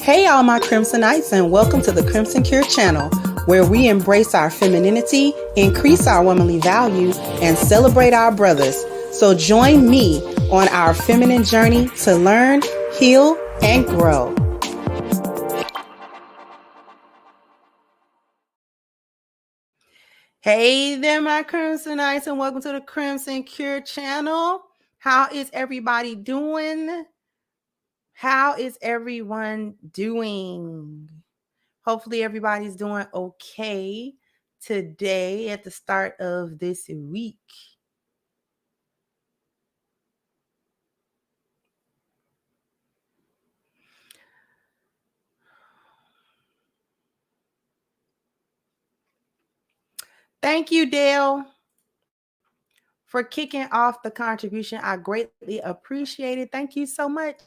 Hey all my Crimsonites, and welcome to the Crimson Cure channel, where we embrace our femininity, increase our womanly value, and celebrate our brothers. So join me on our feminine journey to learn, heal, and grow. Hey there my Crimsonites, and welcome to the Crimson Cure channel. How is everybody doing? How is everyone doing? Hopefully everybody's doing okay today at the start of this week. Thank you, Dale, for kicking off the contribution. I greatly appreciate it. Thank you so much.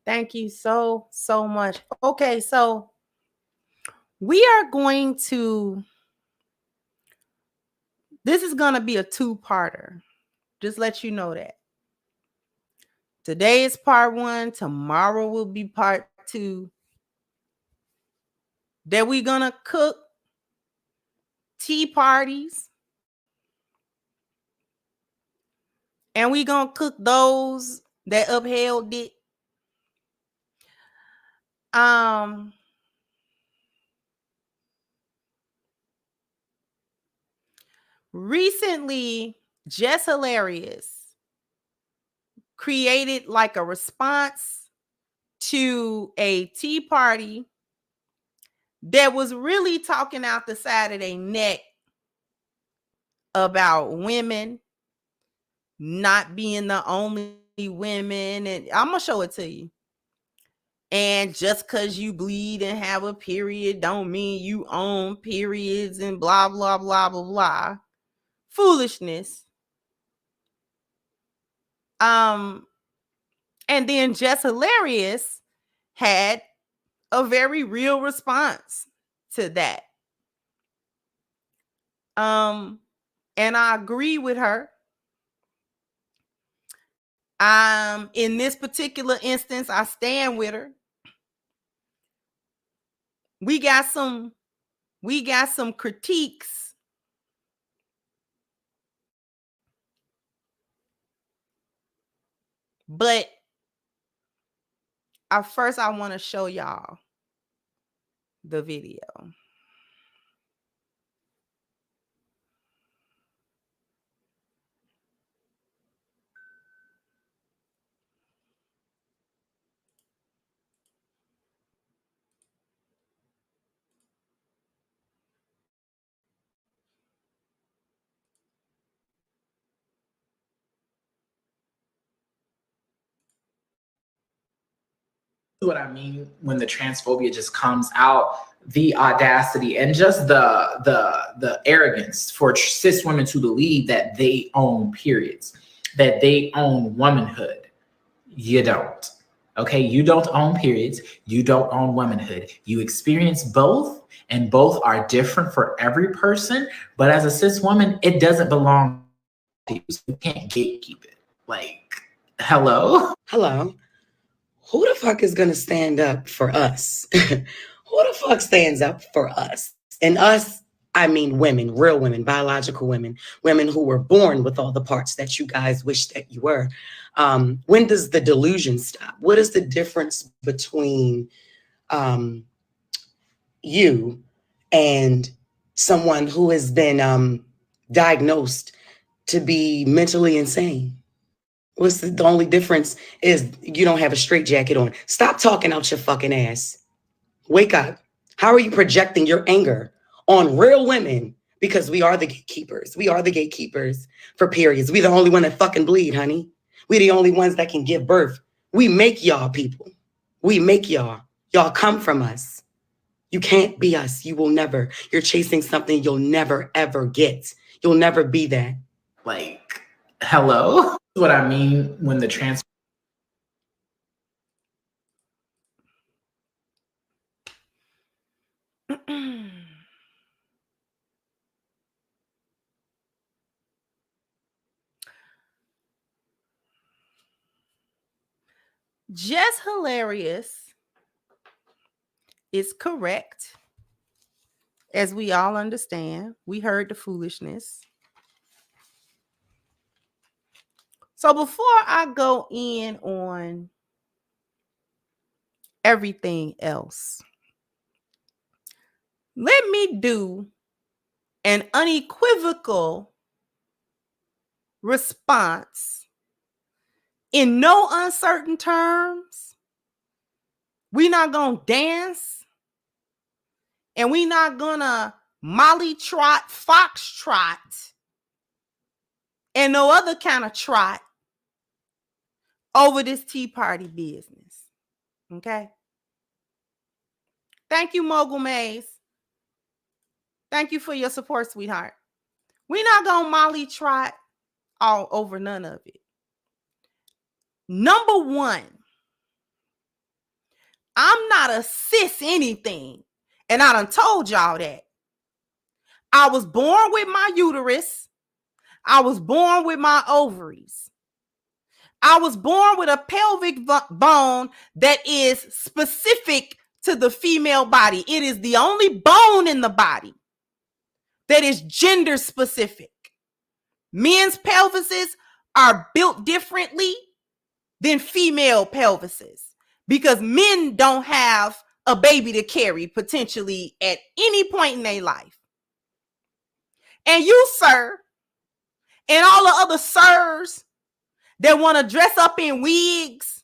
Thank you so much. Okay, so we are going to, this is going to be a two-parter. Just let you know that. Today is part one. Tomorrow will be part two. That we're going to cook tea parties. And we're going to cook those that upheld it. Recently, Jess Hilarious created like a response to a tea party that was really talking out the side of their neck about women not being the only women. And I'm going to show it to you. And just because you bleed and have a period don't mean you own periods and blah, blah, blah, blah, blah. Foolishness. And then Jess Hilarious had a very real response to that. And I agree with her. In this particular instance, I stand with her. We got some critiques. But first I want to show y'all the video. What I mean when the transphobia just comes out, the audacity and just the arrogance for cis women to believe that they own periods, that they own womanhood. You don't. Okay, you don't own periods, you don't own womanhood. You experience both, and both are different for every person. But as a cis woman, it doesn't belong to you. So you can't gatekeep it. Like, hello? Who the fuck is gonna stand up for us? Who the fuck stands up for us? And us, I mean women, real women, biological women, women who were born with all the parts that you guys wish that you were. When does the delusion stop? What is the difference between you and someone who has been diagnosed to be mentally insane? What's the only difference is you don't have a straitjacket on. Stop talking out your fucking ass. Wake up. How are you projecting your anger on real women? Because we are the gatekeepers. We are the gatekeepers for periods. We the only one that fucking bleed, honey. We the only ones that can give birth. We make y'all people. We make y'all. Y'all come from us. You can't be us. You will never. You're chasing something you'll never, ever get. You'll never be that. Like, Hello? What I mean when the Jess Hilarious is correct. As we all understand, we heard the foolishness. So before I go in on everything else, let me do an unequivocal response in no uncertain terms. We're not going to dance, and we're not going to molly trot, fox trot, and no other kind of trot over this Tea Party business. Okay? Thank you, Mogul Maze. Thank you for your support, sweetheart. We're not going to molly trot all over none of it. Number one, I'm not a cis anything. And I done told y'all that. I was born with my uterus. I was born with my ovaries. I was born with a pelvic bone that is specific to the female body. It is the only bone in the body that is gender specific. Men's pelvises are built differently than female pelvises because men don't have a baby to carry potentially at any point in their life. And you, sir, and all the other sirs that want to dress up in wigs,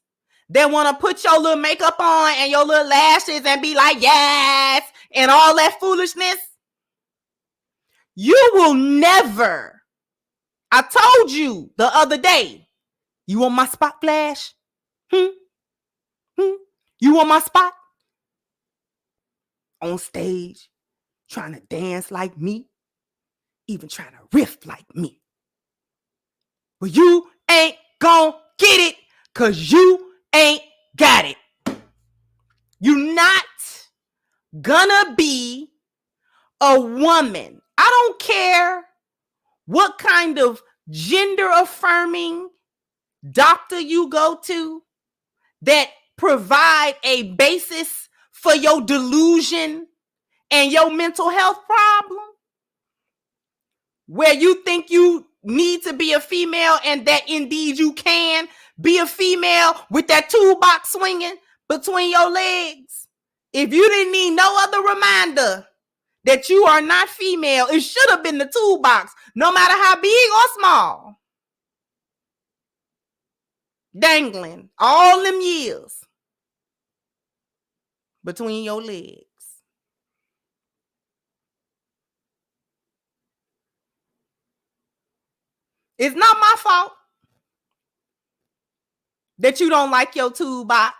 that want to put your little makeup on and your little lashes and be like, yes, and all that foolishness, you will never. I told you the other day, you want my spot flash? You want my spot? On stage, trying to dance like me, even trying to riff like me. But you ain't gonna get it because you ain't got it. You're not gonna be a woman. I don't care what kind of gender affirming doctor you go to that provide a basis for your delusion and your mental health problem, where you think you need to be a female and that indeed you can be a female with that toolbox swinging between your legs. If you didn't need no other reminder that you are not female, it should have been the toolbox, no matter how big or small, dangling all them years between your legs. It's not my fault that you don't like your toolbox.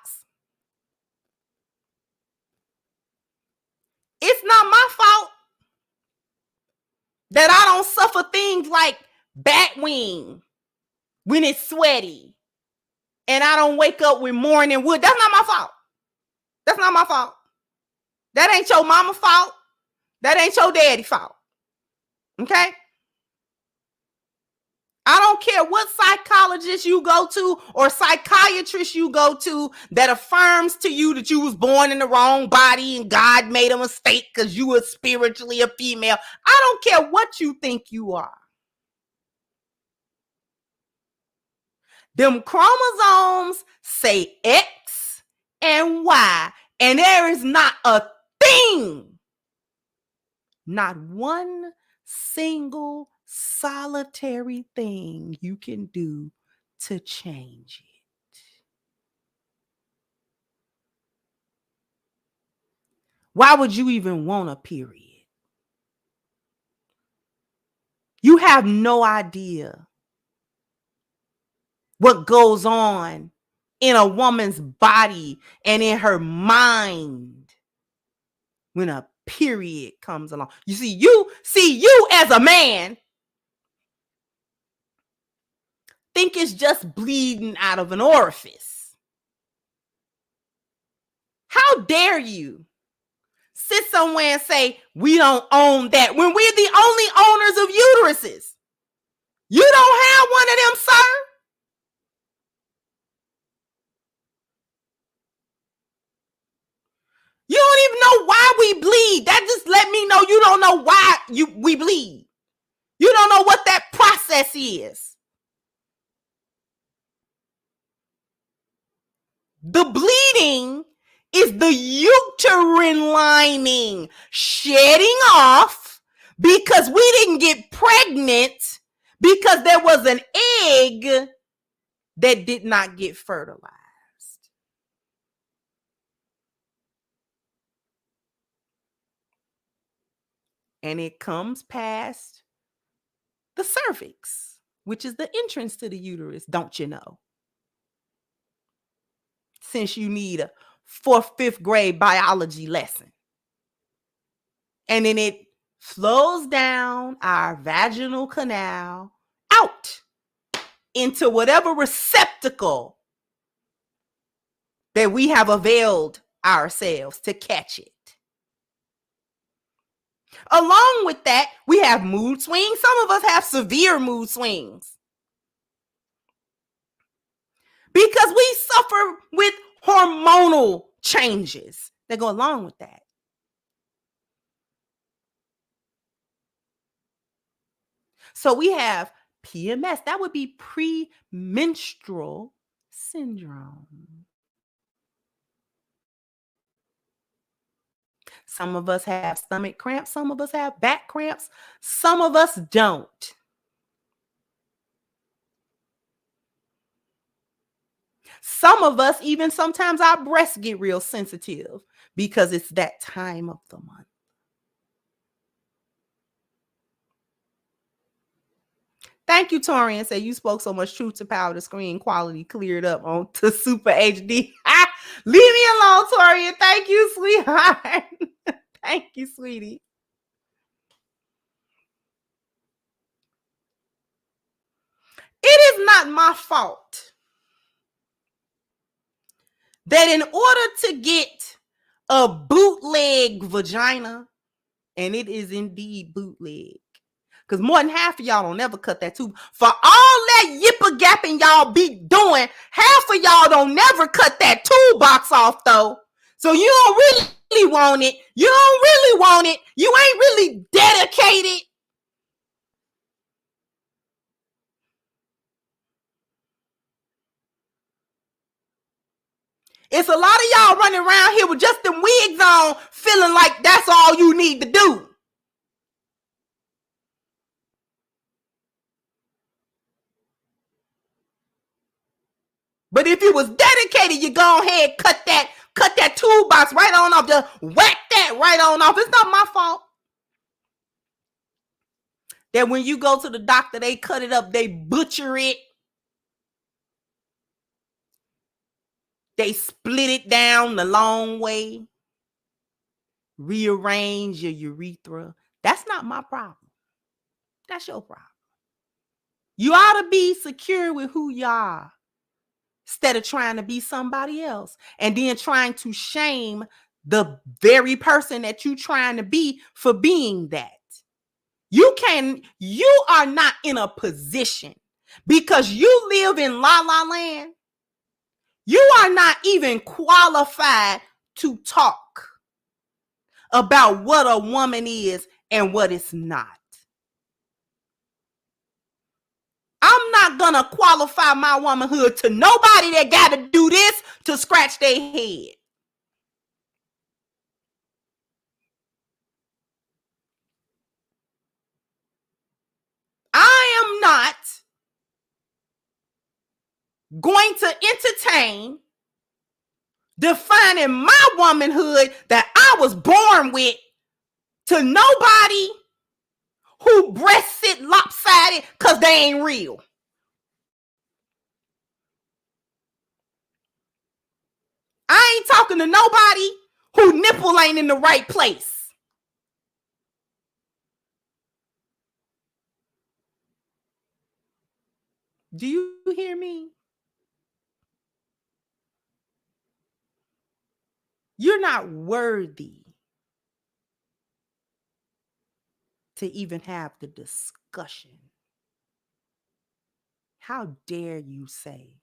It's not my fault that I don't suffer things like bat wing when it's sweaty and I don't wake up with morning wood. That's not my fault. That's not my fault. That ain't your mama's fault. That ain't your daddy's fault. Okay? I don't care what psychologist you go to or psychiatrist you go to that affirms to you that you was born in the wrong body and God made a mistake because you were spiritually a female. I don't care what you think you are. Them chromosomes say X and Y, and there is not a thing, not one single solitary thing you can do to change it. Why would you even want a period? You have no idea what goes on in a woman's body and in her mind when a period comes along. You see you as a man think it's just bleeding out of an orifice. How dare you sit somewhere and say, we don't own that, when we're the only owners of uteruses? You don't have one of them, sir? You don't even know why we bleed. That just let me know you don't know why we bleed. You don't know what that process is. The bleeding is the uterine lining shedding off because we didn't get pregnant because there was an egg that did not get fertilized. And it comes past the cervix, which is the entrance to the uterus, don't you know? Since you need a 4th, 5th grade biology lesson. And then it flows down our vaginal canal out into whatever receptacle that we have availed ourselves to catch it. Along with that, we have mood swings. Some of us have severe mood swings because we suffer with hormonal changes that go along with that. So we have PMS. That would be premenstrual syndrome. Some of us have stomach cramps. Some of us have back cramps. Some of us don't. Some of us, even sometimes our breasts get real sensitive because it's that time of the month. Thank you, Torian. Say you spoke so much truth to power. The screen quality cleared up on to Super HD. Leave me alone, Torian. Thank you, sweetheart. Thank you, sweetie. It is not my fault that in order to get a bootleg vagina, and it is indeed bootleg, because more than half of y'all don't never cut that tube. For all that yipper gapping y'all be doing, half of y'all don't never cut that toolbox off though. So you don't really want it. You don't really want it. You ain't really dedicated. It's a lot of y'all running around here with just them wigs on, feeling like that's all you need to do. But if you was dedicated, you go ahead, cut that toolbox right on off, just whack that right on off. It's not my fault that when you go to the doctor, they cut it up, they butcher it, they split it down the long way, rearrange your urethra. That's not my problem. That's your problem. You ought to be secure with who you are instead of trying to be somebody else and then trying to shame the very person that you're trying to be for being that. You are not in a position because you live in La La Land. You are not even qualified to talk about what a woman is and what it's not. I'm not gonna qualify my womanhood to nobody that gotta do this to scratch their head. I am not going to entertain defining my womanhood that I was born with to nobody who breasts sit lopsided because they ain't real. I ain't talking to nobody who nipple ain't in the right place. Do you hear me? You're not worthy to even have the discussion. How dare you say,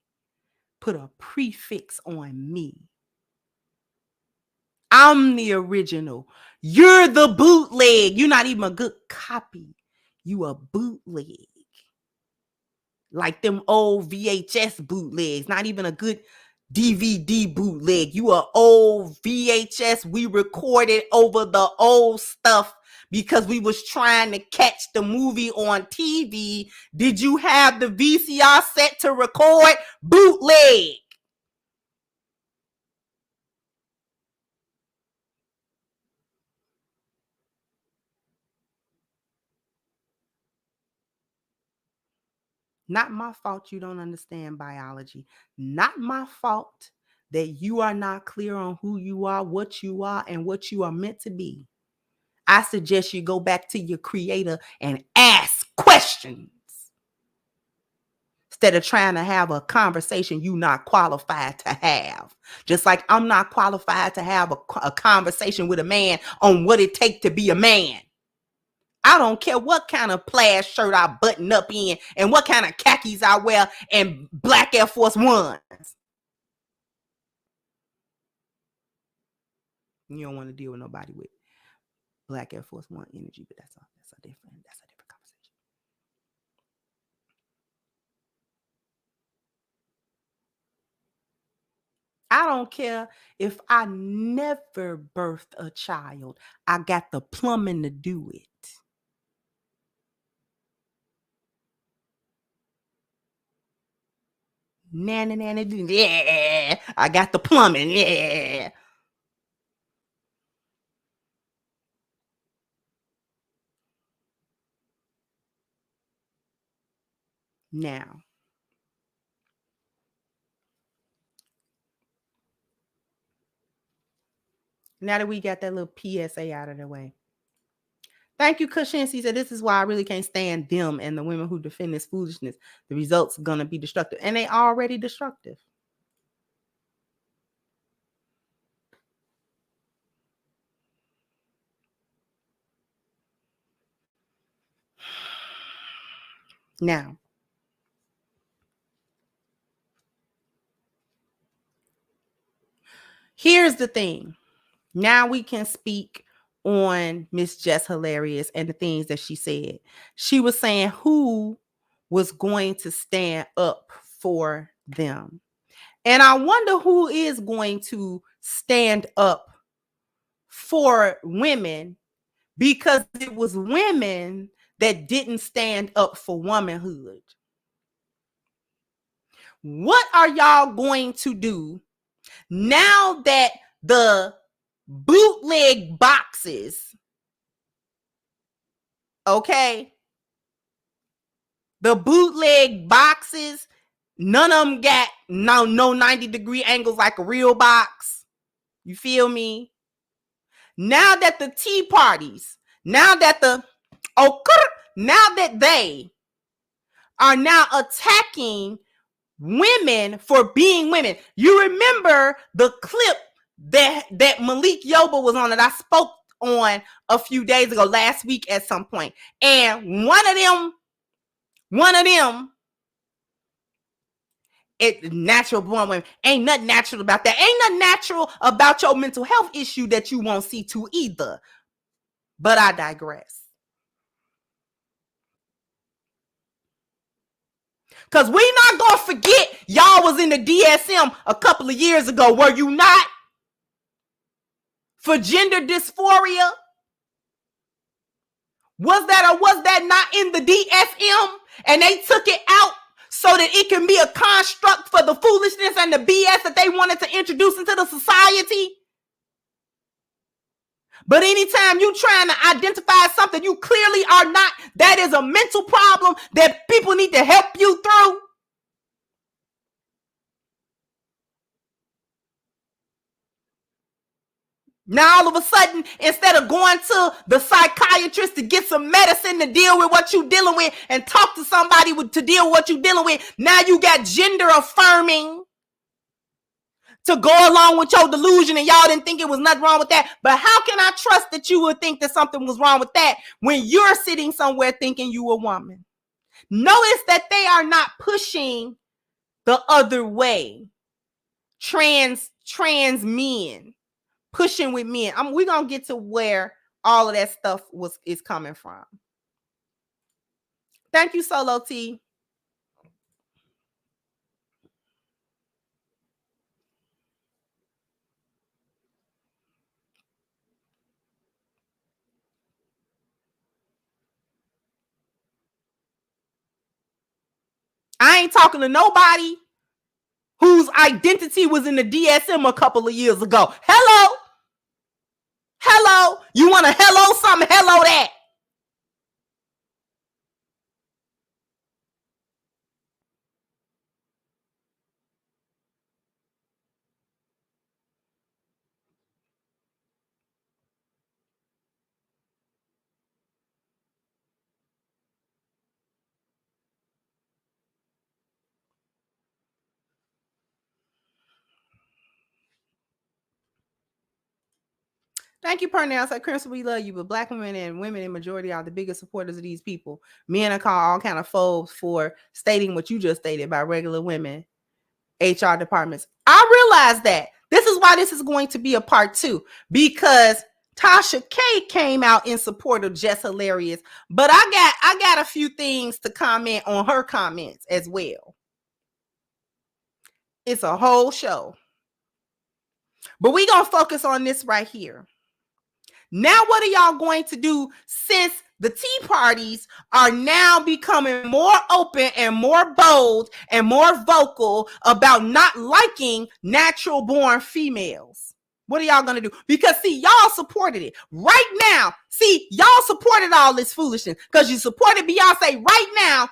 put a prefix on me? I'm the original. You're the bootleg. You're not even a good copy. You a bootleg. Like them old VHS bootlegs, not even a good DVD bootleg. You a old VHS. We recorded over the old stuff because we was trying to catch the movie on TV. Did you have the VCR set to record? Bootleg. Not my fault you don't understand biology. Not my fault that you are not clear on who you are, and what you are meant to be. I suggest you go back to your creator and ask questions instead of trying to have a conversation you're not qualified to have. Just like I'm not qualified to have a conversation with a man on what it takes to be a man. I don't care what kind of plaid shirt I button up in and what kind of khakis I wear and black Air Force Ones. You don't want to deal with nobody with black Air Force One energy, but that's a different conversation. I don't care if I never birthed a child. I got the plumbing to do it. Nanny, yeah. I got the plumbing, yeah. Now that we got that little PSA out of the way. Thank you, Kushinsi said, this is why I really can't stand them and the women who defend this foolishness. The results are going to be destructive. And they already destructive. Now, here's the thing. Now we can speak on Miss Jess Hilarious and the things that she said. She was saying who was going to stand up for them. And I wonder who is going to stand up for women, because it was women that didn't stand up for womanhood. What are y'all going to do now that the bootleg boxes, okay, the bootleg boxes, none of them got no 90-degree angles like a real box? You feel me? Now that the tea parties, now that they are now attacking women for being women. You remember the clip that Malik Yoba was on that I spoke on a few days ago, last week at some point. And one of them, it natural born women. Ain't nothing natural about that. Ain't nothing natural about your mental health issue that you won't see to either. But I digress. Because we not going to forget y'all was in the DSM a couple of years ago. Were you not? For gender dysphoria? Was that not in the DSM? And they took it out so that it can be a construct for the foolishness and the BS that they wanted to introduce into the society? But anytime you trying to identify something you clearly are not, that is a mental problem that people need to help you through. Now, all of a sudden, instead of going to the psychiatrist to get some medicine to deal with what you're dealing with and talk to somebody to deal with what you're dealing with, now you got gender affirming to go along with your delusion, and y'all didn't think it was nothing wrong with that. But how can I trust that you would think that something was wrong with that when you're sitting somewhere thinking you a woman? Notice that they are not pushing the other way. Trans men pushing with men. We're gonna get to where all of that stuff is coming from. Thank you, Solo T. I ain't talking to nobody whose identity was in the DSM a couple of years ago. Hello. You want to hello something? Hello that. Thank you, Pernell. Like, Crimson, we love you, but Black women and women in majority are the biggest supporters of these people. Men are called all kind of foes for stating what you just stated by regular women, HR departments. I realize that. This is why this is going to be a part 2, because Tasha K came out in support of Jess Hilarious, but I got a few things to comment on her comments as well. It's a whole show, but we're going to focus on this right here. Now, what are y'all going to do since the Tea Parties are now becoming more open and more bold and more vocal about not liking natural born females? What are y'all going to do? Because, see, y'all supported it. Right now, see, y'all supported all this foolishness because you supported Beyonce. Right now,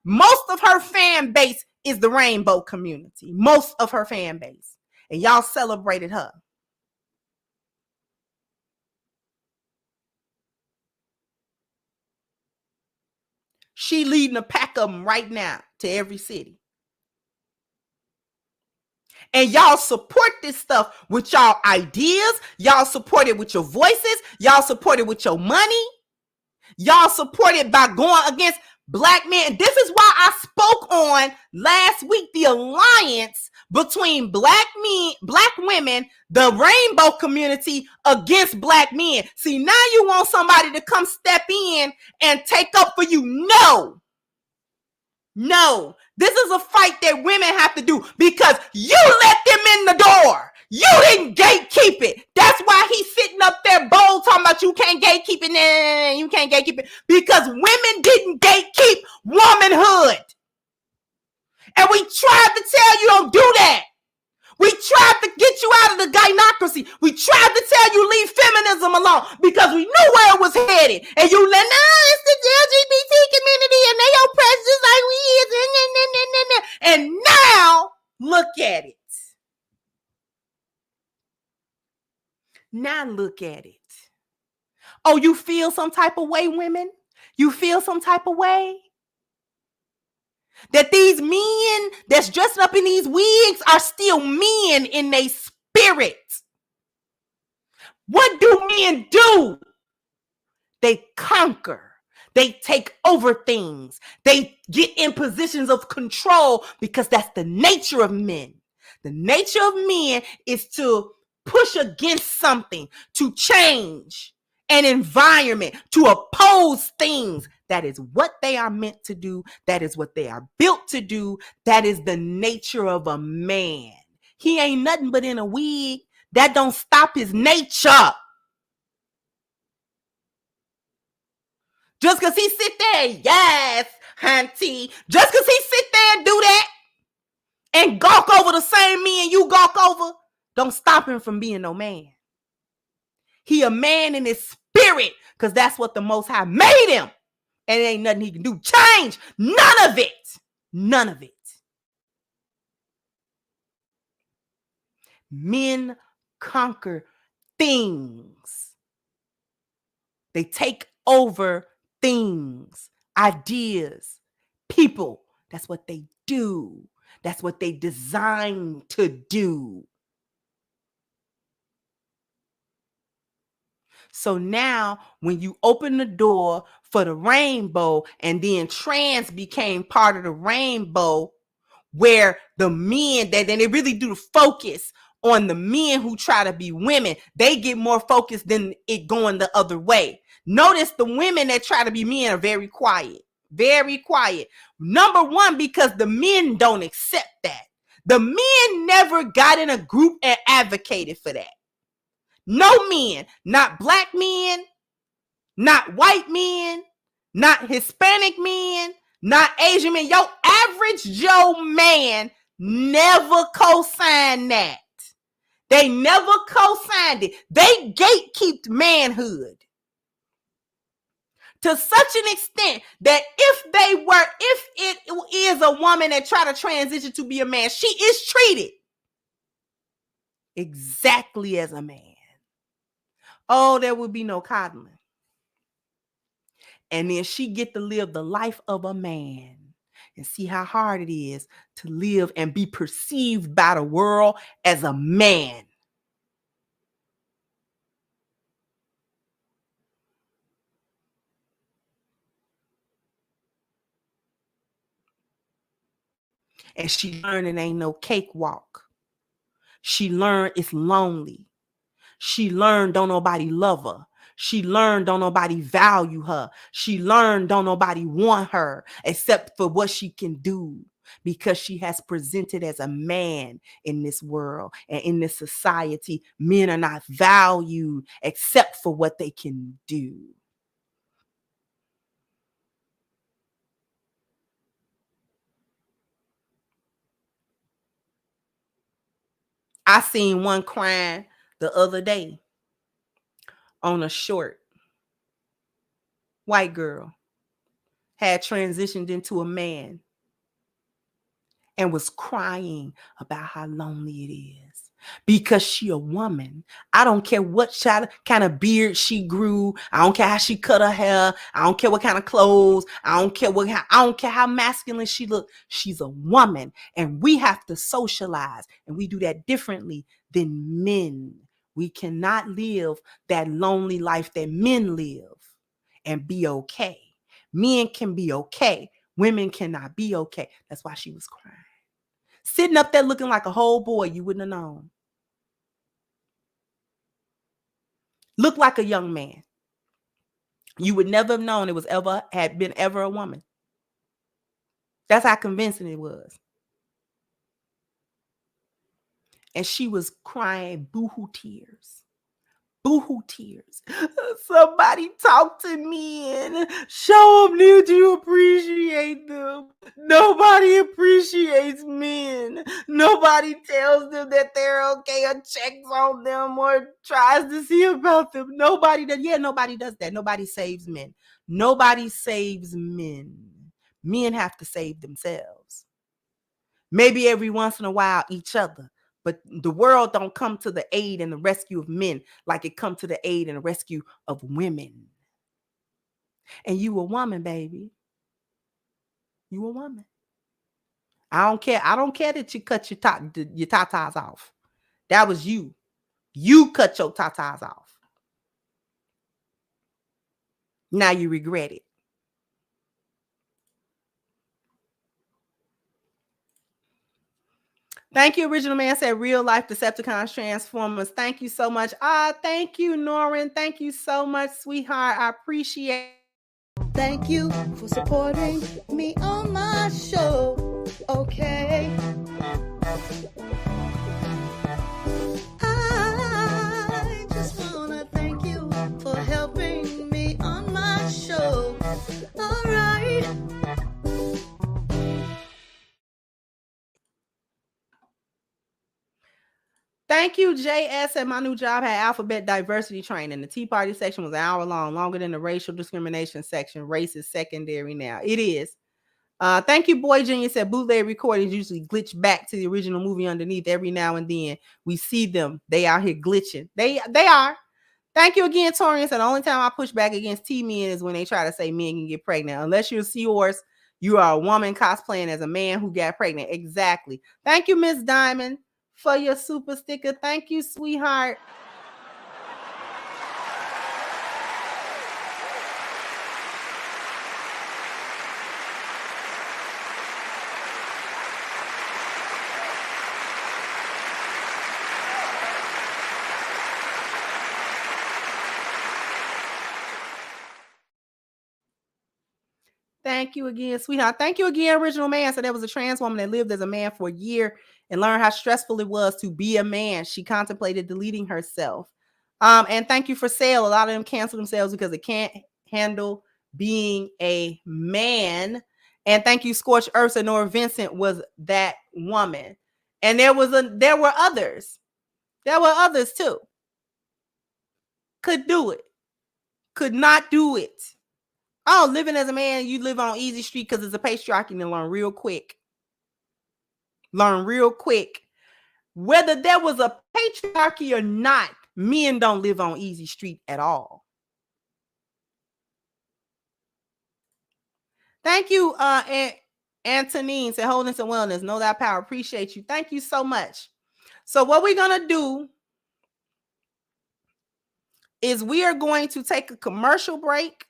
most of her fan base is the rainbow community. Most of her fan base. And y'all celebrated her. She leading a pack of them right now to every city. And y'all support this stuff with y'all ideas. Y'all support it with your voices. Y'all support it with your money. Y'all support it by going against Black men. This is why I spoke on last week the alliance between Black women, the rainbow community against Black men. See, now you want somebody to come step in and take up for you. No, this is a fight that women have to do because you let them in the door. You didn't gatekeep it. That's why he's sitting up there bold talking about you can't gatekeep it. Nah, you can't gatekeep it because women didn't gatekeep womanhood. And we tried to tell you don't do that. We tried to get you out of the gynocracy. We tried to tell you leave feminism alone because we knew where it was headed. And you let, it's the LGBT community and they oppressed just like we is. And now, look at it. Now look at it. Oh, you feel some type of way, women? You feel some type of way? That these men that's dressed up in these wigs are still men in their spirit. What do men do? They conquer. They take over things. They get in positions of control because that's the nature of men. The nature of men is to push against something, to change an environment, to oppose things. That is what they are meant to do. That is what they are built to do. That is the nature of a man. He ain't nothing but in a wig. That don't stop his nature. Just because he sit there, yes, hunty. Just because he sit there and do that and gawk over the same men you gawk over, don't stop him from being no man. He a man in his spirit because that's what the Most High made him. And it ain't nothing he can do. Change. None of it. None of it. Men conquer things. They take over things, ideas, people. That's what they do. That's what they designed to do. So now when you open the door for the rainbow and then trans became part of the rainbow, where the men that then they really do the focus on the men who try to be women, they get more focused than it going the other way. Notice the women that try to be men are very quiet. Very quiet. Number one, because the men don't accept that. The men never got in a group and advocated for that. No men, not black men, not white men, not Hispanic men, not Asian men. Your average Joe man never co-signed that. They never co-signed it. They gatekeeped manhood to such an extent that if it is a woman that try to transition to be a man, she is treated exactly as a man. Oh, there would be no coddling. And then she get to live the life of a man and see how hard it is to live and be perceived by the world as a man. And she learned it ain't no cakewalk. She learned it's lonely. She learned don't nobody love her. She learned don't nobody value her. She learned don't nobody want her except for what she can do, because she has presented as a man in this world and in this society. Men are not valued except for what they can do. I seen one crying the other day on a short. White girl had transitioned into a man and was crying about how lonely it is because she a woman. I don't care what kind of beard she grew. I don't care how she cut her hair. I don't care what kind of clothes. I don't care how masculine she look. She's a woman, and we have to socialize, and we do that differently than men. We cannot live that lonely life that men live and be okay. Men can be okay. Women cannot be okay. That's why she was crying. Sitting up there looking like a whole boy, you wouldn't have known. Looked like a young man. You would never have known it was had been a woman. That's how convincing it was. And she was crying boohoo tears. Boohoo tears. Somebody talk to men. Show them that you appreciate them. Nobody appreciates men. Nobody tells them that they're okay or checks on them or tries to see about them. Nobody does. Yeah, nobody does that. Nobody saves men. Nobody saves men. Men have to save themselves. Maybe every once in a while, each other. But the world don't come to the aid and the rescue of men like it come to the aid and the rescue of women. And you a woman, baby. You a woman. I don't care. I don't care that you cut your tatas off. That was you. You cut your tatas off. Now you regret it. Thank you, Original Man said real life Decepticons Transformers. Thank you so much. Thank you, Norrin. Thank you so much, sweetheart. I appreciate it. Thank you for supporting me on my show. Okay. I just want to thank you for helping me on my show. All right. Thank you, JS. At my new job had alphabet diversity training. The Tea Party section was an hour long, longer than the racial discrimination section. Race is secondary now. It is. Thank you, Boy Junior said bootleg recordings usually glitch back to the original movie underneath every now and then. We see them. They out here glitching. They are. Thank you again, Torian. So the only time I push back against T-men is when they try to say men can get pregnant. Unless you're a seahorse, you are a woman cosplaying as a man who got pregnant. Exactly. Thank you, Miss Diamond, for your super sticker. Thank you, sweetheart. Thank you again, sweetheart. Thank you again, Original Man. So there was a trans woman that lived as a man for a year and learned how stressful it was to be a man. She contemplated deleting herself. And thank you for sale. A lot of them cancel themselves because they can't handle being a man. And thank you, Scorched Earth. And Nora Vincent was that woman. And there were others. There were others too. Could do it. Could not do it. Oh, living as a man, you live on easy street because it's a patriarchy and learn real quick. Learn real quick. Whether there was a patriarchy or not, men don't live on easy street at all. Thank you, Antonine said, wholeness and wellness. Know that power. Appreciate you. Thank you so much. So what we're going to do is we are going to take a commercial break.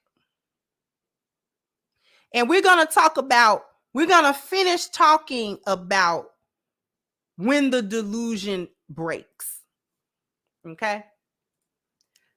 And we're going to finish talking about when the delusion breaks. Okay?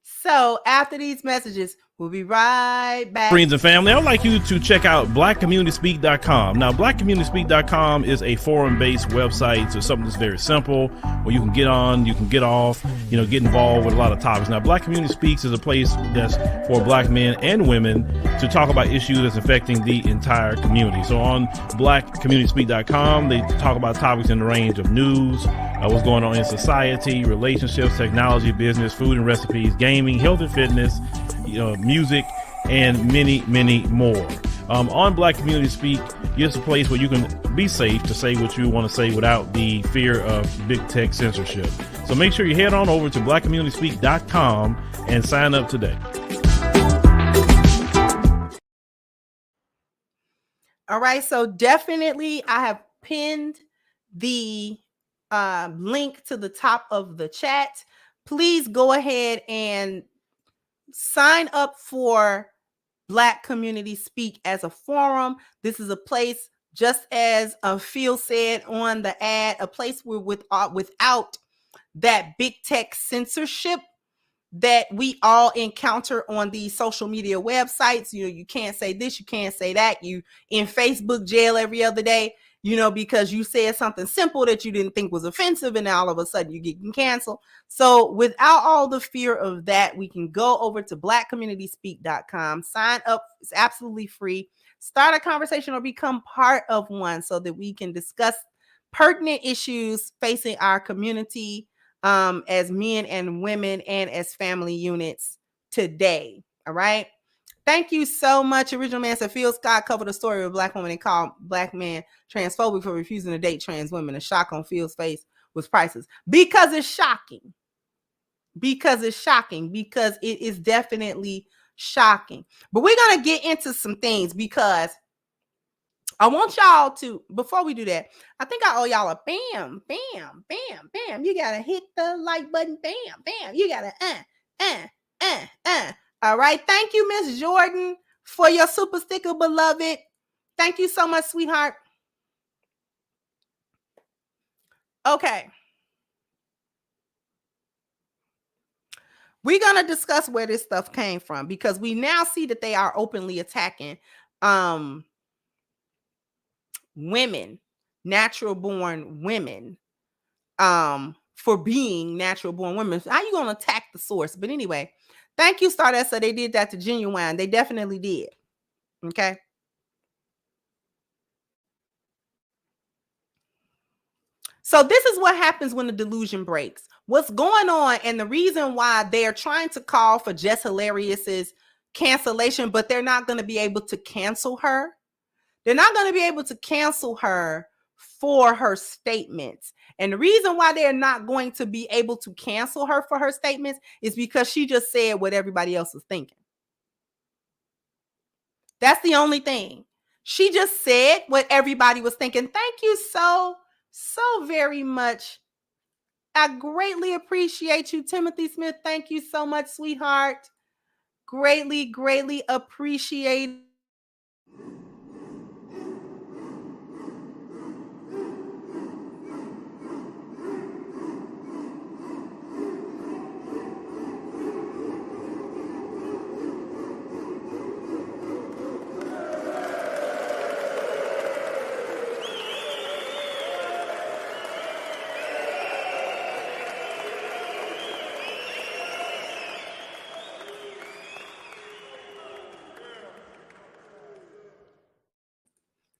So after these messages, we'll be right back. Friends and family, I would like you to check out blackcommunityspeak.com. Now, blackcommunityspeak.com is a forum-based website. So something that's very simple where you can get on, you can get off, get involved with a lot of topics. Now, Black Community Speaks is a place that's for Black men and women to talk about issues that's affecting the entire community. So on blackcommunityspeak.com, they talk about topics in the range of news, what's going on in society, relationships, technology, business, food and recipes, gaming, health and fitness, music, and many, many more. On Black Community Speak, it's a place where you can be safe to say what you want to say without the fear of big tech censorship. So make sure you head on over to blackcommunityspeak.com and sign up today. All right, so definitely I have pinned the link to the top of the chat. Please go ahead and sign up for Black Community Speak as a forum. This is a place, just as Phil said on the ad, a place where without that big tech censorship that we all encounter on these social media websites. You can't say this, you can't say that. You in Facebook jail every other day, because you said something simple that you didn't think was offensive, and all of a sudden you get canceled. So without all the fear of that, we can go over to blackcommunityspeak.com, sign up. It's absolutely free. Start a conversation or become part of one so that we can discuss pertinent issues facing our community as men and women and as family units today. All right. Thank you so much. Original Man said, Phil Scott covered a story of a Black woman and called Black man transphobic for refusing to date trans women. The shock on Phil's face was priceless. Because it's shocking. Because it is definitely shocking. But we're going to get into some things because I want y'all to, before we do that, I think I owe y'all a bam, bam, bam, bam. You got to hit the like button. Bam, bam. You got to, All right. Thank you, Miss Jordan, for your super sticker, beloved. Thank you so much, sweetheart. Okay. We're going to discuss where this stuff came from because we now see that they are openly attacking women, natural born women, for being natural born women. How you going to attack the source? But anyway, thank you, Stardust. So they did that to Genuine. They definitely did. Okay. So this is what happens when the delusion breaks. What's going on, and the reason why they're trying to call for Jess Hilarious's cancellation, but they're not going to be able to cancel her They're not going to be able to cancel her for her statements. And the reason why they're not going to be able to cancel her for her statements is because she just said what everybody else was thinking. That's the only thing. She just said what everybody was thinking. Thank you so very much. I greatly appreciate you, Timothy Smith. Thank you so much, sweetheart. Greatly appreciate it.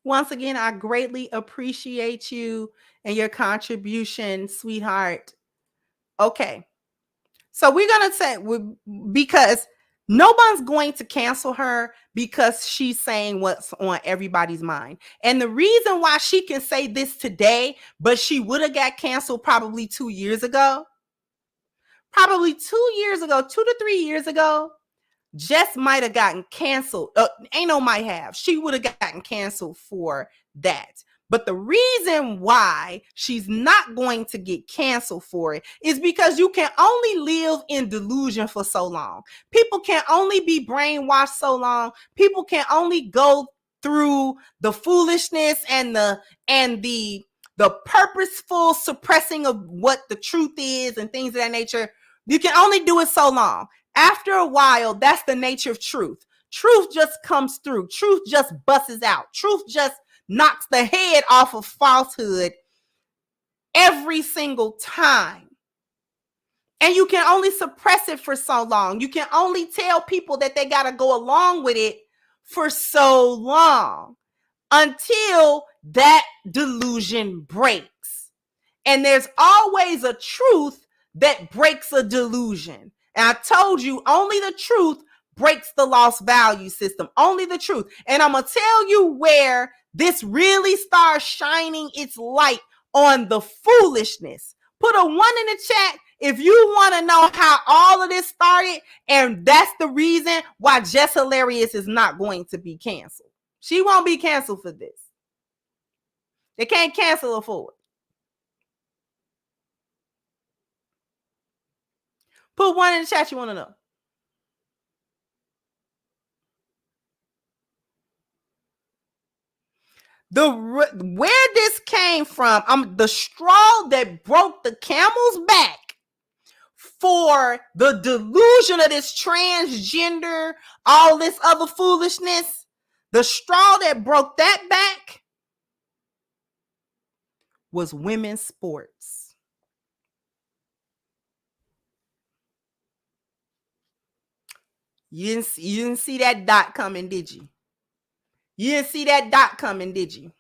Once again, I greatly appreciate you and your contribution, sweetheart. Okay. So we're going to say, because no one's going to cancel her because she's saying what's on everybody's mind. And the reason why she can say this today, but she would have got canceled probably 2 years ago. Probably 2 years ago, 2 to 3 years ago, Jess might have gotten canceled. Ain't no might have. She would have gotten canceled for that. But the reason why she's not going to get canceled for it is because you can only live in delusion for so long. People can only be brainwashed so long. People can only go through the foolishness and the purposeful suppressing of what the truth is and things of that nature. You can only do it so long. After a while, that's the nature of truth. Truth just comes through. Truth just busts out. Truth just knocks the head off of falsehood every single time. And you can only suppress it for so long. You can only tell people that they got to go along with it for so long until that delusion breaks. And there's always a truth that breaks a delusion. And I told you, only the truth breaks the lost value system. Only the truth. And I'm going to tell you where this really starts shining its light on the foolishness. Put a 1 in the chat if you want to know how all of this started. And that's the reason why Jess Hilarious is not going to be canceled. She won't be canceled for this. They can't cancel her for it. Put 1 in the chat you want to know. Where this came from, the straw that broke the camel's back for the delusion of this transgender, all this other foolishness, the straw that broke that back was women's sports. You didn't see that dot coming, did you? You didn't see that dot coming, did you?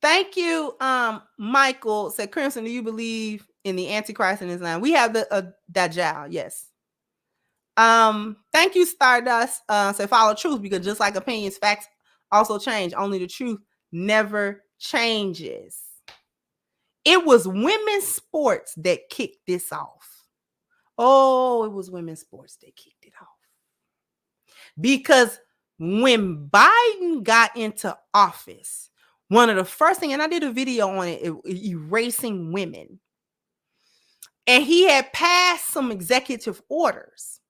Thank you, Michael. Said, Crimson, do you believe in the Antichrist in his line? We have the Dajjal, yes. Thank you, Stardust. Said, follow truth, because just like opinions, facts also change. Only the truth never changes. It was women's sports that kicked this off. Oh, it was women's sports that kicked it off. Because when Biden got into office, one of the first things, and I did a video on it, erasing women. And he had passed some executive orders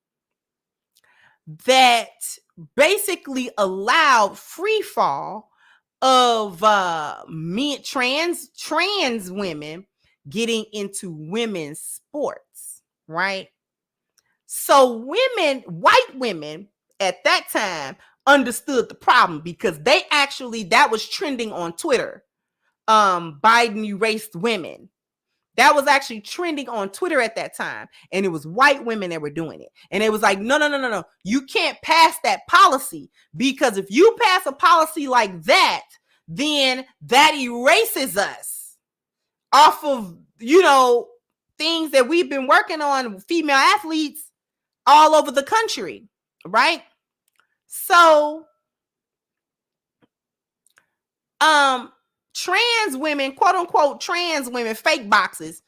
that basically allowed free fall of trans women getting into women's sports, right? So women, white women at that time understood the problem because that was trending on Twitter. Biden erased women. That was actually trending on Twitter at that time. And it was white women that were doing it. And it was like, no. You can't pass that policy, because if you pass a policy like that, then that erases us off of, things that we've been working on, female athletes, all over the country, right? So trans women, quote unquote trans women, fake boxes,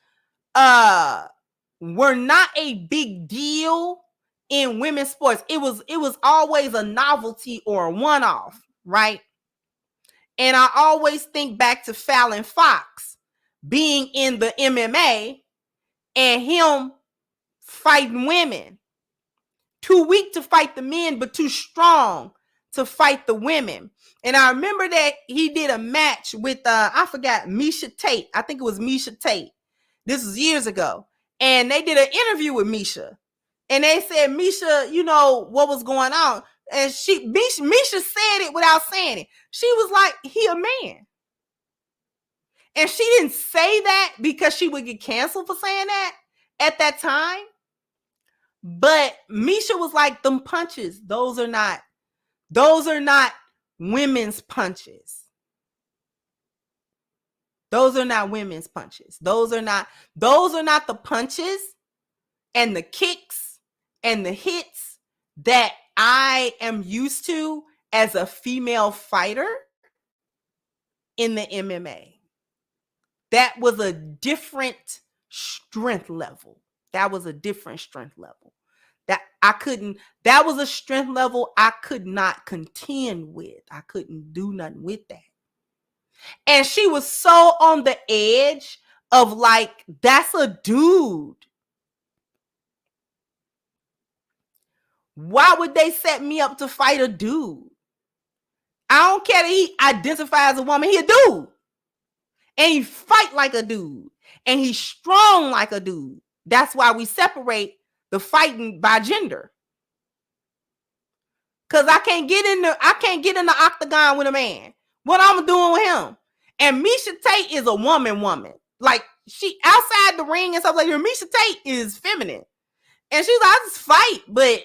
were not a big deal in women's sports. It was always a novelty or a one-off, right? And I always think back to Fallon Fox being in the MMA and him fighting women. Too weak to fight the men, but too strong to fight the women. And I remember that he did a match with, I forgot, Misha Tate. I think it was Misha Tate. This was years ago. And they did an interview with Misha. And they said, Misha, you know, what was going on? And Misha said it without saying it. She was like, he a man. And she didn't say that because she would get canceled for saying that at that time. But Misha was like, them punches, those are not women's punches. Those are not women's punches. Those are not the punches and the kicks and the hits that I am used to as a female fighter in the MMA. That was a different strength level. That was a strength level I could not contend with. I couldn't do nothing with that. And she was so on the edge of like, that's a dude. Why would they set me up to fight a dude? I don't care that he identifies as a woman. He a dude. And he fight like a dude. And he's strong like a dude. That's why we separate the fighting by gender. Cause I can't get in the octagon with a man. What I'm doing with him? And Misha Tate is a woman. Like, she outside the ring and stuff like that. Misha Tate is feminine. And she's like, I just fight, but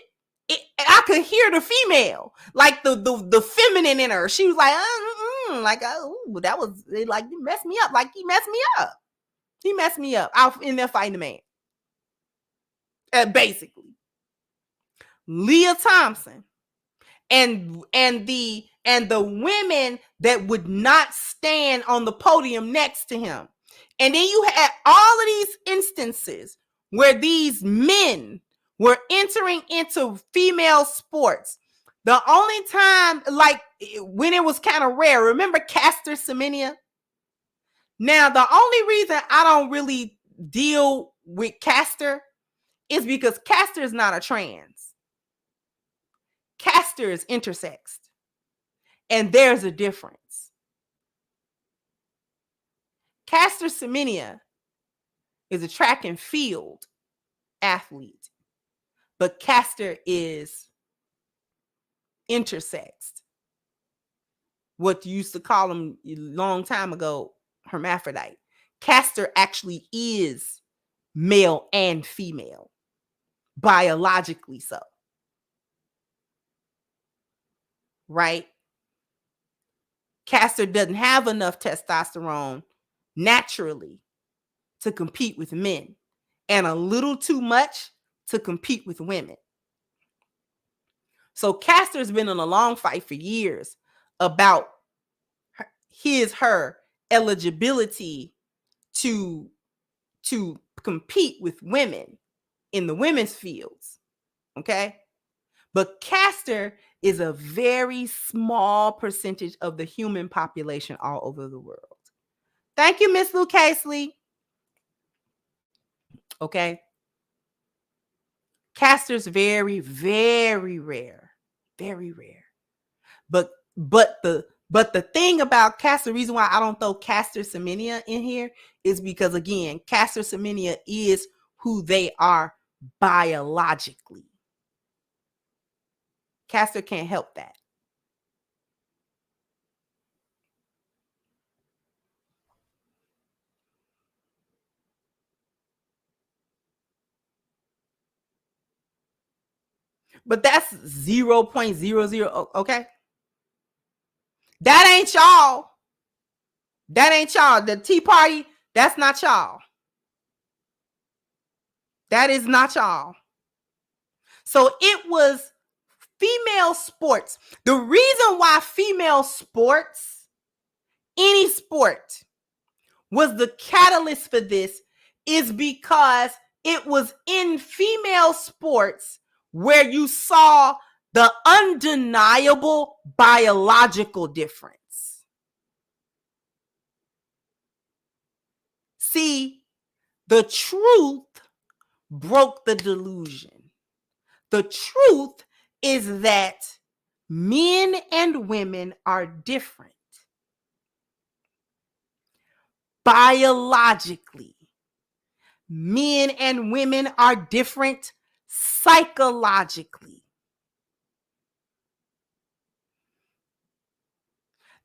I could hear the female, like the feminine in her. She was like, like, oh, that was like, you messed me up. Like, he messed me up. He messed me up out in there fighting the man. Basically, Leah Thompson and the women that would not stand on the podium next to him. And then you had all of these instances where these men were entering into female sports. The only time, like, when it was kind of rare, remember Caster Semenya? Now, the only reason I don't really deal with Caster is because Caster is not a trans. Caster is intersexed. And there's a difference. Caster Semenya is a track and field athlete, but Caster is intersexed. What you used to call them a long time ago, hermaphrodite. Caster actually is male and female, biologically so. Right? Caster doesn't have enough testosterone naturally to compete with men, and a little too much to compete with women. So Caster's been in a long fight for years about her eligibility to compete with women in the women's fields. Okay? But Caster is a very small percentage of the human population all over the world. Thank you, Miss Lou Casely. Okay. Caster's very, very rare. Very rare. But the thing about Caster, the reason why I don't throw Caster Semenya in here is because, again, Caster Semenya is who they are biologically. Caster can't help that. But that's 0.00, okay? That ain't y'all. That ain't y'all. The Tea Party, that's not y'all. That is not y'all. So it was female sports. The reason why female sports, any sport, was the catalyst for this is because it was in female sports where you saw the undeniable biological difference. See, the truth broke the delusion. The truth is that men and women are different biologically. Men and women are different psychologically.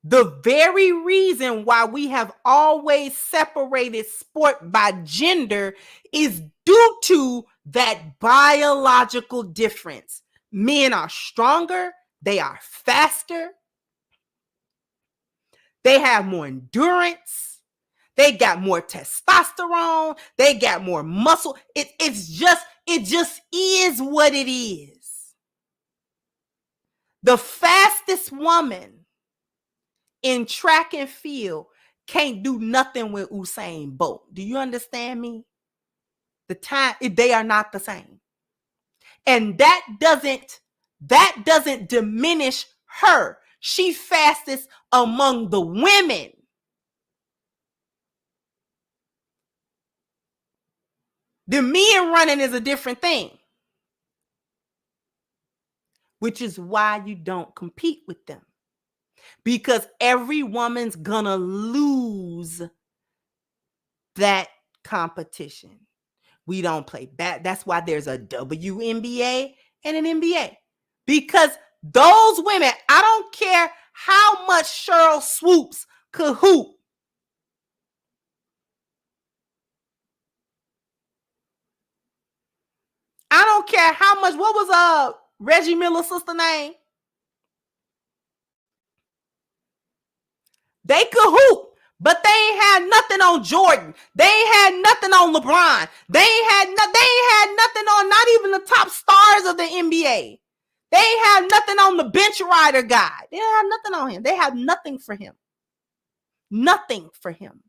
The very reason why we have always separated sport by gender is due to that biological difference. Men are stronger, they are faster, they have more endurance, they got more testosterone, they got more muscle. It just is what it is. The fastest woman in track and field can't do nothing with Usain Bolt. Do you understand me? They are not the same. And that doesn't diminish her. She fastest among the women. The men running is a different thing, which is why you don't compete with them. Because every woman's gonna lose that competition. We don't play back. That's why there's a WNBA and an NBA. Because those women, I don't care how much Cheryl Swoops could hoop. I don't care how much, what was Reggie Miller's sister name? They could hoop, but they ain't had nothing on Jordan. They ain't had nothing on LeBron. They ain't had nothing on not even the top stars of the NBA. They ain't had nothing on the bench rider guy. They didn't have nothing on him. They have nothing for him. Nothing for him.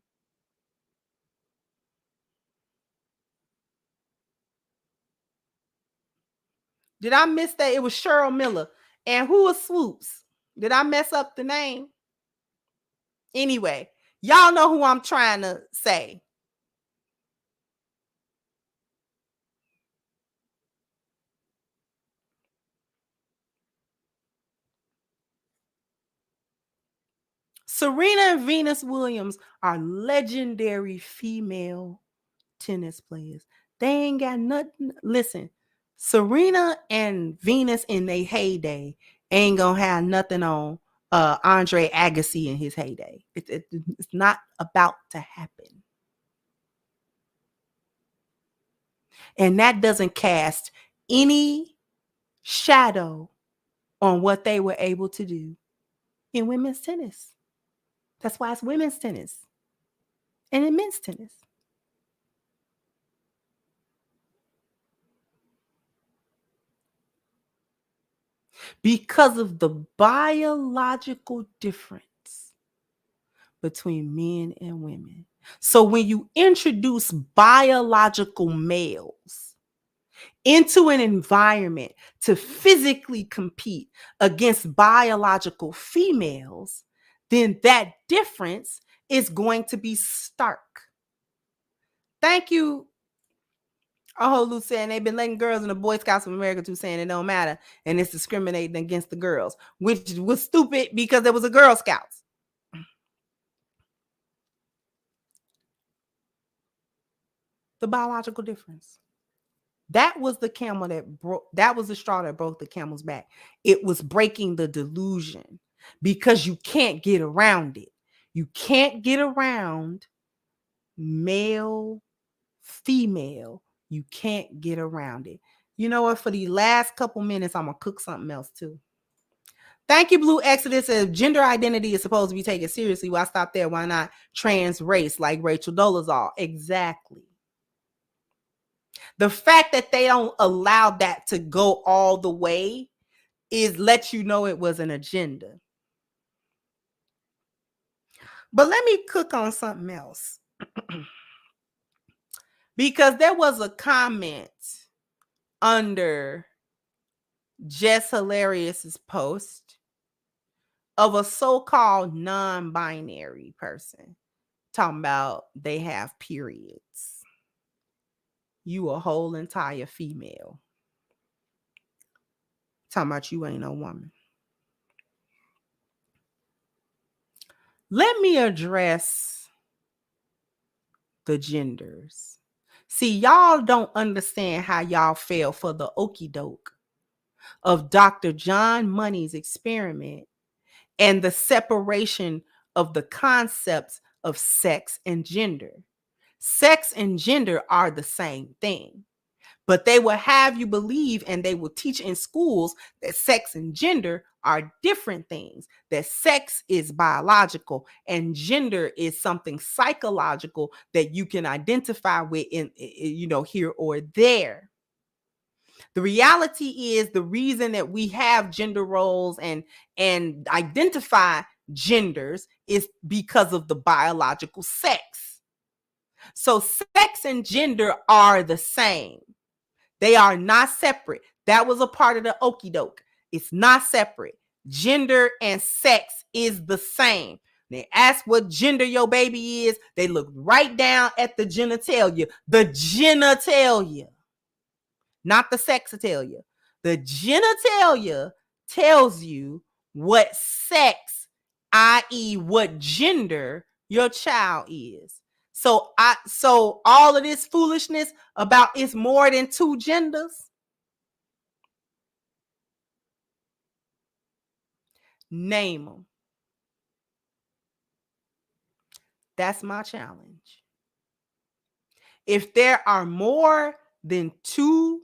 Did I miss that? It was Cheryl Miller. And who was Swoops? Did I mess up the name? Anyway, y'all know who I'm trying to say. Serena and Venus Williams are legendary female tennis players. They ain't got nothing. Listen, Serena and Venus in their heyday ain't gonna have nothing on Andre Agassi in his heyday. It's not about to happen. And that doesn't cast any shadow on what they were able to do in women's tennis. That's why it's women's tennis and in men's tennis. Because of the biological difference between men and women. So when you introduce biological males into an environment to physically compete against biological females, then that difference is going to be stark. Thank you. Aholu saying they've been letting girls in the Boy Scouts of America too, saying it don't matter and it's discriminating against the girls, which was stupid because there was a Girl Scouts. The biological difference. That was the camel that broke. That was the straw that broke the camel's back. It was breaking the delusion because you can't get around it. You can't get around male, female. You can't get around it. You know what? For the last couple minutes, I'm going to cook something else too. Thank you, Blue Exodus. If gender identity is supposed to be taken seriously, why stop there? Why not trans race like Rachel Dolezal? Exactly. The fact that they don't allow that to go all the way is let you know it was an agenda. But let me cook on something else. Because there was a comment under Jess Hilarious's post of a so-called non-binary person talking about they have periods. You a whole entire female. Talking about you ain't no woman. Let me address the genders. See, y'all don't understand how y'all fell for the okie doke of Dr. John Money's experiment and the separation of the concepts of sex and gender. Sex and gender are the same thing, but they will have you believe, and they will teach in schools, that sex and gender are different things, that sex is biological and gender is something psychological that you can identify with in, here or there. The reality is, the reason that we have gender roles and identify genders is because of the biological sex. So sex and gender are the same. They are not separate. That was a part of the okie doke. It's not separate. Gender and sex is the same. They ask what gender your baby is. They look right down at the genitalia. The genitalia. Not the sexitalia. The genitalia tells you what sex, i.e., what gender your child is. So all of this foolishness about it's more than two genders. Name them. That's my challenge. If there are more than two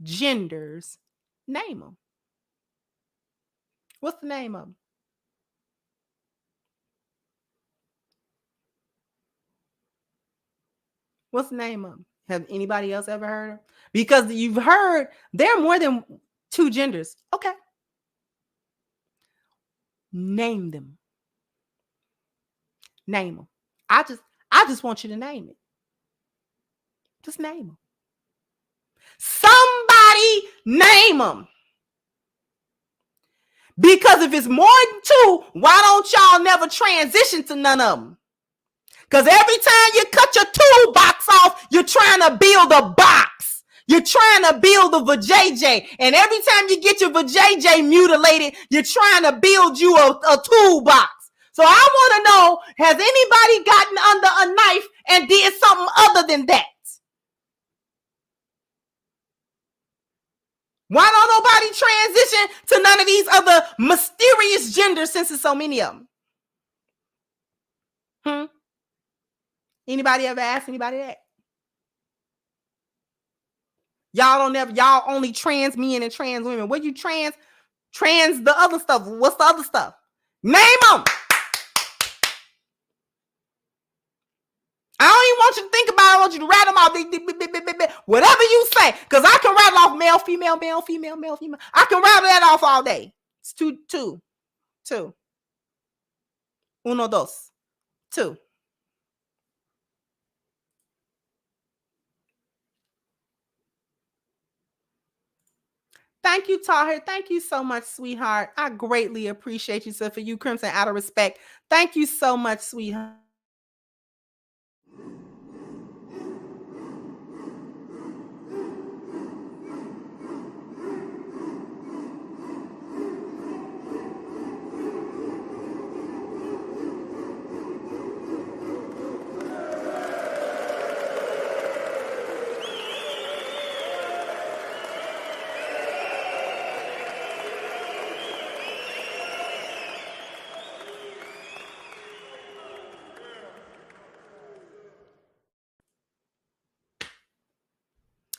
genders, name them. What's the name of them? What's the name of them? Have anybody else ever heard of them? Because you've heard there are more than two genders. Okay. Name them. Name them. I just want you to name it. Just name them. Somebody name them. Because if it's more than two, why don't y'all never transition to none of them? Because every time you cut your toolbox off, you're trying to build a box. You're trying to build a vajayjay. And every time you get your vajayjay mutilated, you're trying to build you a toolbox. So I want to know, has anybody gotten under a knife and did something other than that? Why don't nobody transition to none of these other mysterious genders, since there's so many of them? Anybody ever ask anybody that? Y'all only trans men and trans women. What you trans the other stuff? What's the other stuff? Name them. I don't even want you to think about it. I want you to rattle them off. Whatever you say. Because I can rattle off male, female, male, female, male, female. I can rattle that off all day. It's two. Uno, dos. Two. Thank you, Tahir. Thank you so much, sweetheart. I greatly appreciate you. So for you, Crimson, out of respect, thank you so much, sweetheart.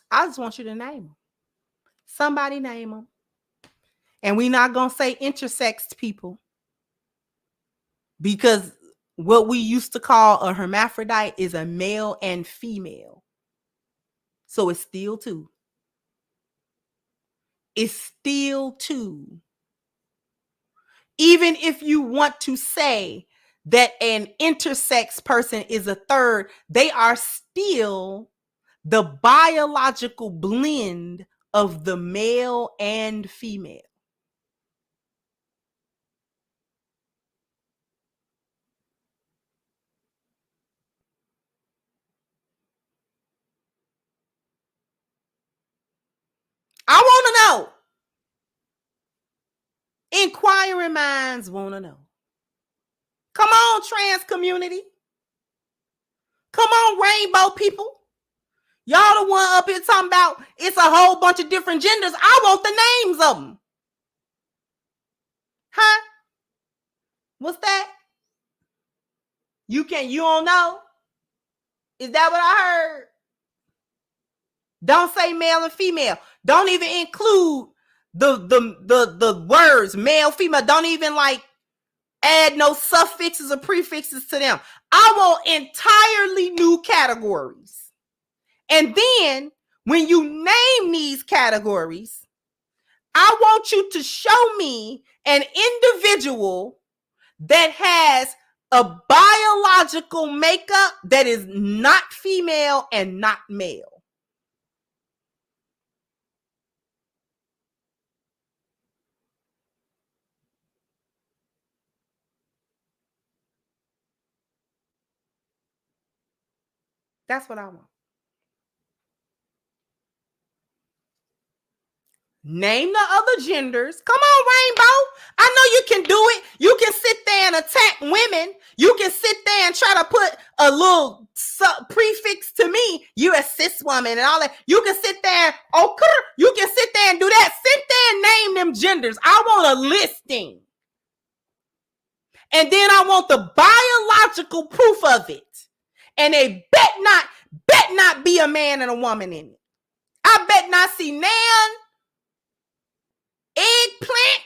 I just want you to name them. Somebody name them. And we're not going to say intersexed people, because what we used to call a hermaphrodite is a male and female. So it's still two. It's still two. Even if you want to say that an intersex person is a third, they are still the biological blend of the male and female. I want to know. Inquiring minds want to know. Come on, trans community. Come on, rainbow people. Y'all the one up here talking about it's a whole bunch of different genders. I want the names of them. Huh? What's that? You don't know? Is that what I heard? Don't say male and female. Don't even include the words male, female. Don't even like add no suffixes or prefixes to them. I want entirely new categories. And then when you name these categories, I want you to show me an individual that has a biological makeup that is not female and not male. That's what I want. Name the other genders. Come on, Rainbow. I know you can do it. You can sit there and attack women. You can sit there and try to put a little prefix to me. You a cis woman and all that. You can sit there. You can sit there and do that. Sit there and name them genders. I want a listing. And then I want the biological proof of it. And they bet not be a man and a woman in it. I bet not see Nan, eggplant,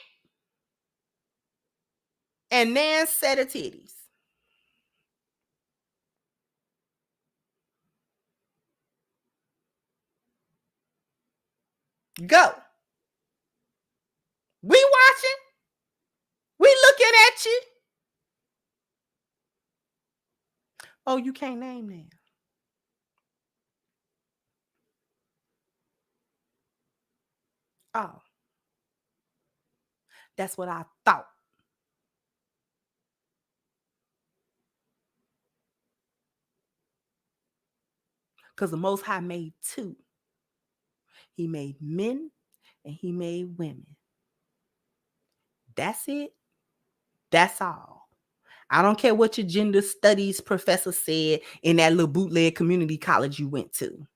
and Nan set of titties. Go. We watching. We looking at you. Oh, you can't name them. Oh. That's what I thought. Because the Most High made two. He made men and he made women. That's it. That's all. I don't care what your gender studies professor said in that little bootleg community college you went to.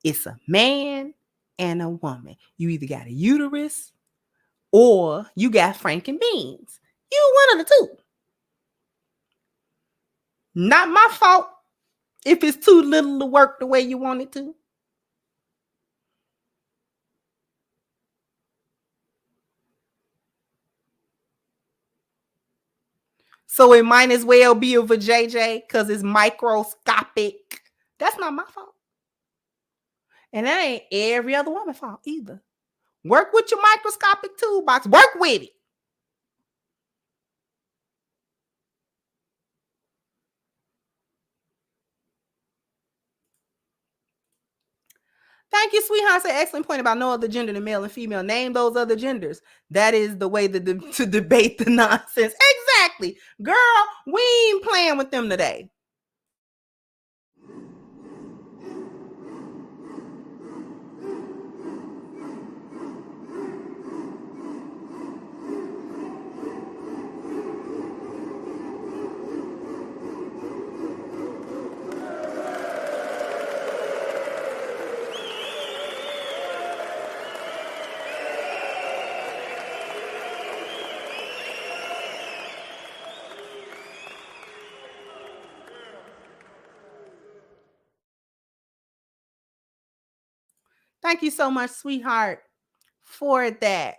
It's a man and a woman. You either got a uterus or you got Franken beans. You one of the two. Not my fault if it's too little to work the way you want it to. So it might as well be a vajayjay because it's microscopic. That's not my fault. And that ain't every other woman's fault either. Work with your microscopic toolbox. Work with it. Thank you, sweetheart. Say excellent point about no other gender than male and female. Name those other genders. That is the way to debate the nonsense. Exactly. Girl, we ain't playing with them today. Thank you so much, sweetheart, for that.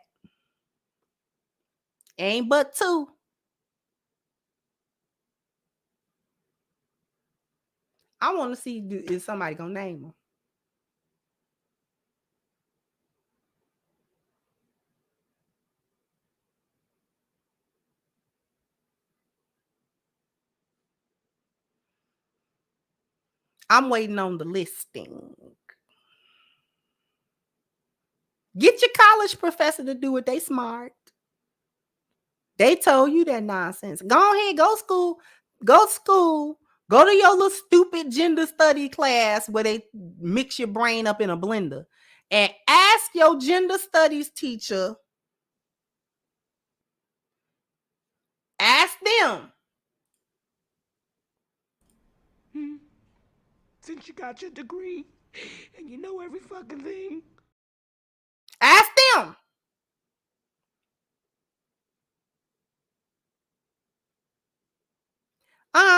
Ain't but two. I want to see is somebody gonna name them. I'm waiting on the listing. Get your college professor to do it. They smart. They told you that nonsense. Go ahead, go school. Go to your little stupid gender study class where they mix your brain up in a blender and ask your gender studies teacher. Ask them. Since you got your degree and you know every fucking thing. Ask them.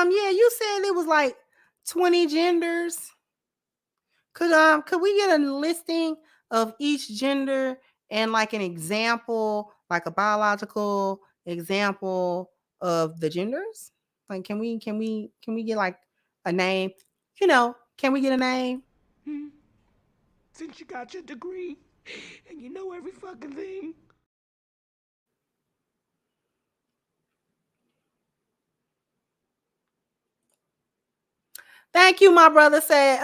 Yeah, you said it was like 20 genders. Could we get a listing of each gender and like an example, like a biological example of the genders? Like, can we get like a name? Can we get a name? Since you got your degree and you know every fucking thing. Thank you, my brother said,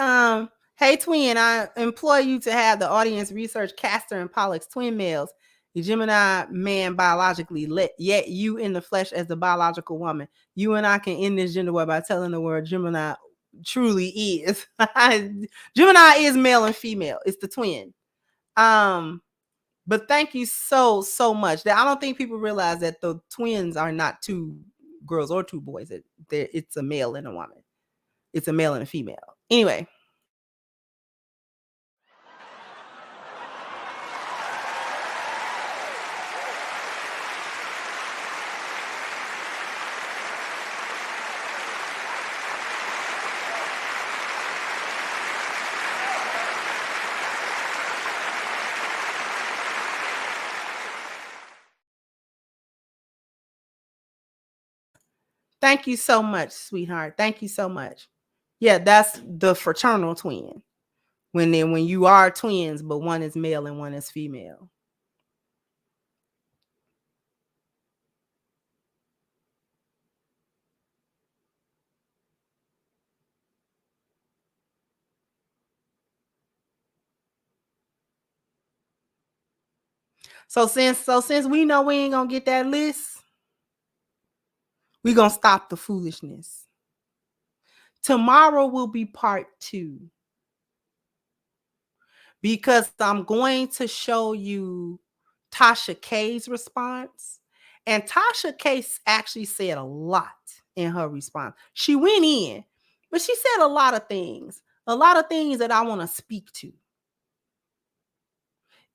hey twin, I employ you to have the audience research Castor and Pollux twin males. The Gemini man biologically, yet you in the flesh as the biological woman. You and I can end this gender war by telling the word Gemini truly is. Gemini is male and female. It's the twin. But thank you so much. I don't think people realize that the twins are not two girls or two boys. It's a male and a woman. It's a male and a female. Anyway. Thank you so much, sweetheart. Thank you so much. Yeah, that's the fraternal twin. When you are twins, but one is male and one is female. So since we know we ain't gonna get that list, we're gonna stop the foolishness. Tomorrow will be part 2. Because I'm going to show you Tasha K's response. And Tasha K actually said a lot in her response. She went in, but she said a lot of things that I want to speak to.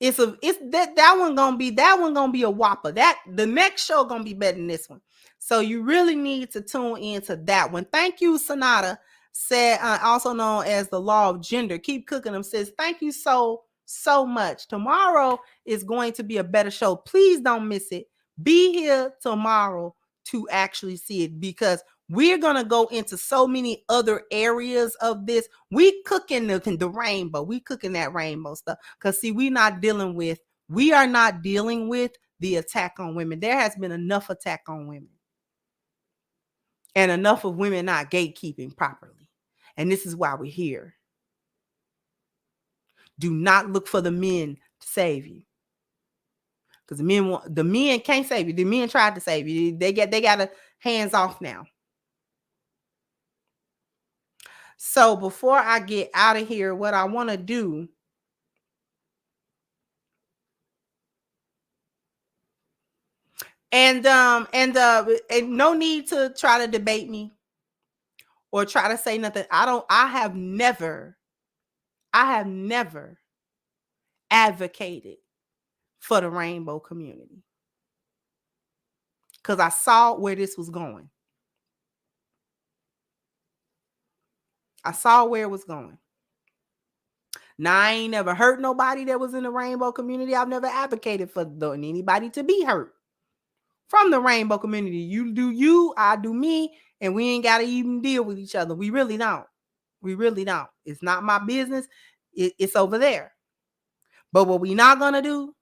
That one gonna be a whopper. That the next show gonna be better than this one. So you really need to tune into that one. Thank you, Sonata, said, also known as the Law of Gender. Keep cooking them, sis. Thank you so much. Tomorrow is going to be a better show. Please don't miss it. Be here tomorrow to actually see it, because we're going to go into so many other areas of this. We cooking the rainbow. We cooking that rainbow stuff. Because see, we are not dealing with the attack on women. There has been enough attack on women. And enough of women not gatekeeping properly. And this is why we're here. Do not look for the men to save you. Because the men can't save you. The men tried to save you. They got a hands off now. So before I get out of here, what I want to do and no need to try to debate me or try to say nothing. I have never advocated for the rainbow community, because I saw where this was going. I saw where it was going. Now, I ain't never hurt nobody that was in the rainbow community. I've never advocated for anybody to be hurt from the rainbow community. You do you, I do me, and we ain't got to even deal with each other. We really don't. It's not my business. It's over there. But what we not going to do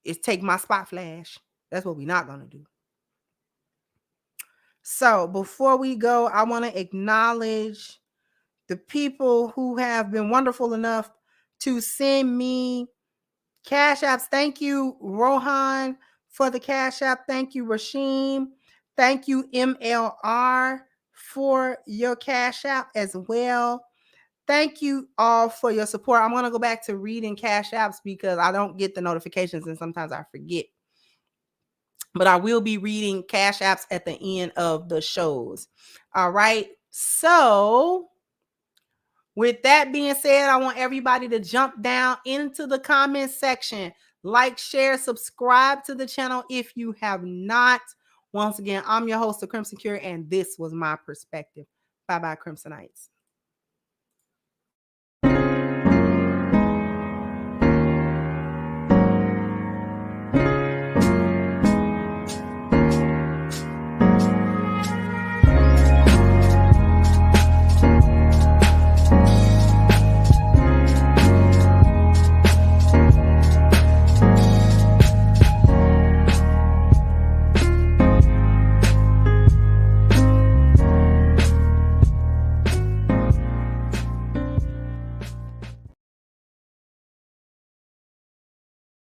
is take my spot flash. That's what we not going to do. So before we go, I want to acknowledge the people who have been wonderful enough to send me cash apps. Thank you, Rohan, for the cash app. Thank you, Rasheem. Thank you, MLR, for your cash app as well. Thank you all for your support. I'm going to go back to reading cash apps because I don't get the notifications and sometimes I forget. But I will be reading cash apps at the end of the shows. All right. So with that being said, I want everybody to jump down into the comment section. Like, share, subscribe to the channel if you have not. Once again, I'm your host, The Crimson Cure, and this was my perspective. Bye-bye, Crimsonites.